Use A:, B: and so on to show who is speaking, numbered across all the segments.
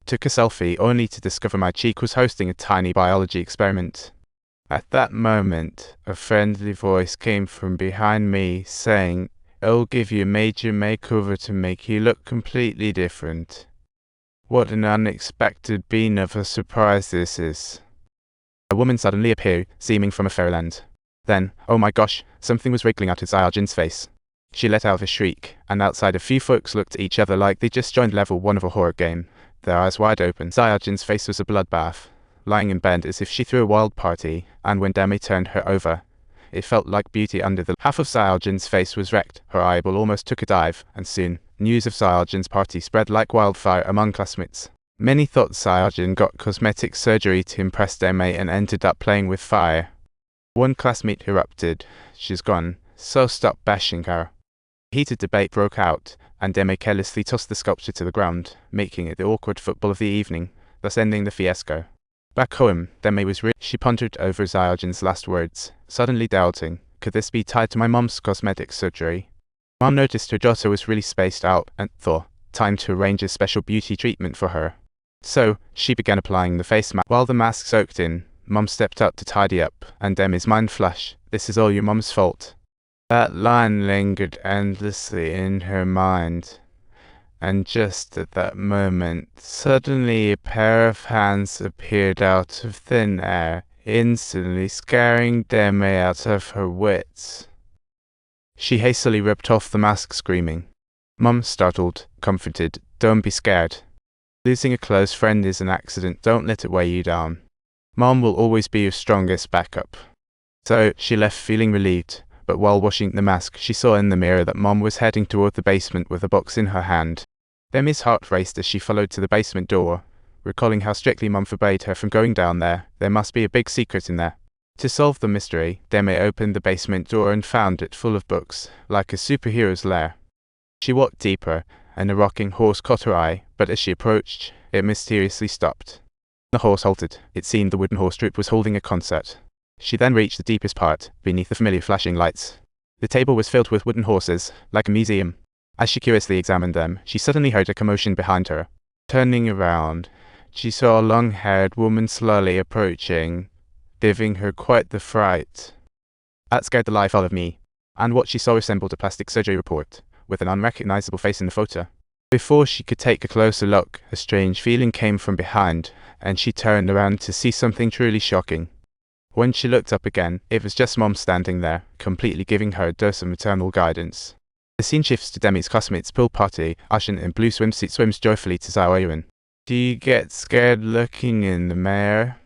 A: took a selfie only to discover my cheek was hosting a tiny biology experiment. At that moment, a friendly voice came from behind me saying, "It'll give you a major makeover to make you look completely different." What an unexpected bean of a surprise this is. A woman suddenly appeared, seeming from a fairyland. Then, oh my gosh, something was wriggling out of Zyarjan's face. She let out a shriek, and outside a few folks looked at each other like they just joined level 1 of a horror game, their eyes wide open. Zyarjan's face was a bloodbath, lying in bed as if she threw a wild party, and when Damei turned her over, it felt like beauty under the half of Zyarjan's face was wrecked. Her eyeball almost took a dive, and soon, news of Zyarjan's party spread like wildfire among classmates. Many thought Zyarjan got cosmetic surgery to impress Damei and ended up playing with fire. One classmate erupted, "She's gone, so stop bashing her." A heated debate broke out, and Damei carelessly tossed the sculpture to the ground, making it the awkward football of the evening, thus ending the fiasco. Back home, Damei was she pondered over Zyarjan's last words, suddenly doubting, could this be tied to my mom's cosmetic surgery? Mom noticed her daughter was really spaced out and thought, time to arrange a special beauty treatment for her. So, she began applying the face mask. While the mask soaked in, Mom stepped up to tidy up, and Damei's mind flashed, "This is all your mom's fault." That line lingered endlessly in her mind. And just at that moment, suddenly a pair of hands appeared out of thin air, instantly scaring Damei out of her wits. She hastily ripped off the mask, screaming. Mum, startled, comforted, "Don't be scared. Losing a close friend is an accident, don't let it weigh you down. Mom will always be your strongest backup." So, she left feeling relieved, but while washing the mask, she saw in the mirror that Mom was heading toward the basement with a box in her hand. Damei's heart raced as she followed to the basement door, recalling how strictly Mom forbade her from going down there. There must be a big secret in there. To solve the mystery, Damei opened the basement door and found it full of books, like a superhero's lair. She walked deeper, and a rocking horse caught her eye, but as she approached, it mysteriously stopped. The horse halted. It seemed the wooden horse troupe was holding a concert. She then reached the deepest part, beneath the familiar flashing lights. The table was filled with wooden horses, like a museum. As she curiously examined them, she suddenly heard a commotion behind her. Turning around, she saw a long-haired woman slowly approaching, giving her quite the fright. That scared the life out of me, and what she saw resembled a plastic surgery report, with an unrecognizable face in the photo. Before she could take a closer look, a strange feeling came from behind, and she turned around to see something truly shocking. When she looked up again, it was just Mom standing there, completely giving her a dose of maternal guidance. The scene shifts to Damei's classmates' pool party. Ashin in blue swimsuit swims joyfully to Zyarjan. "Do you get scared looking in the mirror?"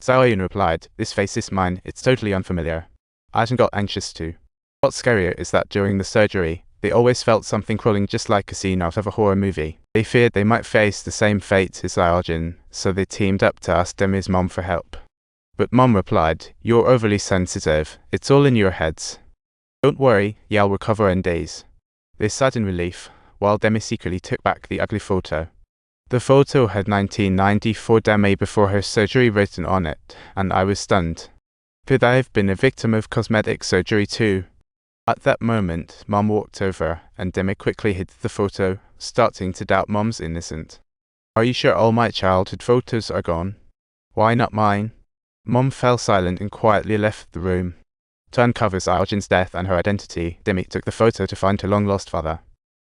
A: Zyarjan replied, "This face is mine, it's totally unfamiliar." Ashin got anxious too. What's scarier is that during the surgery, they always felt something crawling just like a scene out of a horror movie. They feared they might face the same fate as Zyarjan, so they teamed up to ask Damei's mom for help. But Mom replied, "You're overly sensitive. It's all in your heads. Don't worry, you'll recover in days." They sat in relief, while Damei secretly took back the ugly photo. The photo had 1994 Damei before her surgery written on it, and I was stunned. Could I have been a victim of cosmetic surgery too? At that moment, Mom walked over, and Damei quickly hid the photo, starting to doubt Mom's innocence. "Are you sure all my childhood photos are gone? Why not mine?" Mom fell silent and quietly left the room. To uncover Zyarjan's death and her identity, Damei took the photo to find her long-lost father.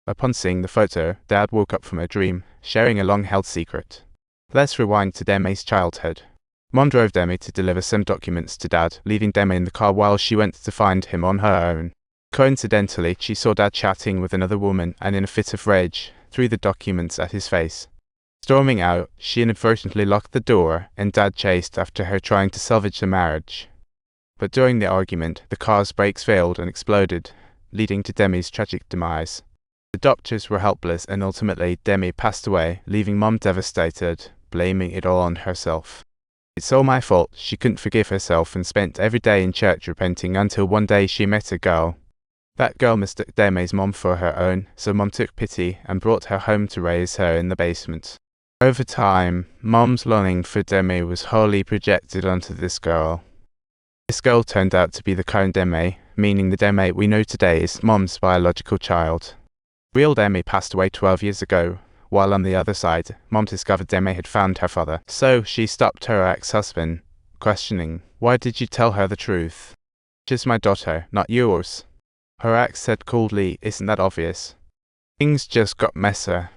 A: Upon seeing the photo, Dad woke up from a dream, sharing a long-held secret. Let's rewind to Damei's childhood. Mom drove Damei to deliver some documents to Dad, leaving Damei in the car while she went to find him on her own. Coincidentally, she saw Dad chatting with another woman and in a fit of rage, threw the documents at his face. Storming out, she inadvertently locked the door, and Dad chased after her trying to salvage the marriage. But during the argument, the car's brakes failed and exploded, leading to Damei's tragic demise. The doctors were helpless, and ultimately Damei passed away, leaving Mom devastated, blaming it all on herself. "It's all my fault." She couldn't forgive herself and spent every day in church repenting until one day she met a girl. That girl mistook Damei's mom for her own, so Mom took pity and brought her home to raise her in the basement. Over time, Mom's longing for Damei was wholly projected onto this girl. This girl turned out to be the current Damei, meaning the Damei we know today is Mom's biological child. Real Damei passed away 12 years ago, while on the other side, Mom discovered Damei had found her father. So she stopped her ex-husband, questioning, "Why did you tell her the truth?" "She's my daughter, not yours." Her ex said coldly, "Isn't that obvious?" Things just got messier.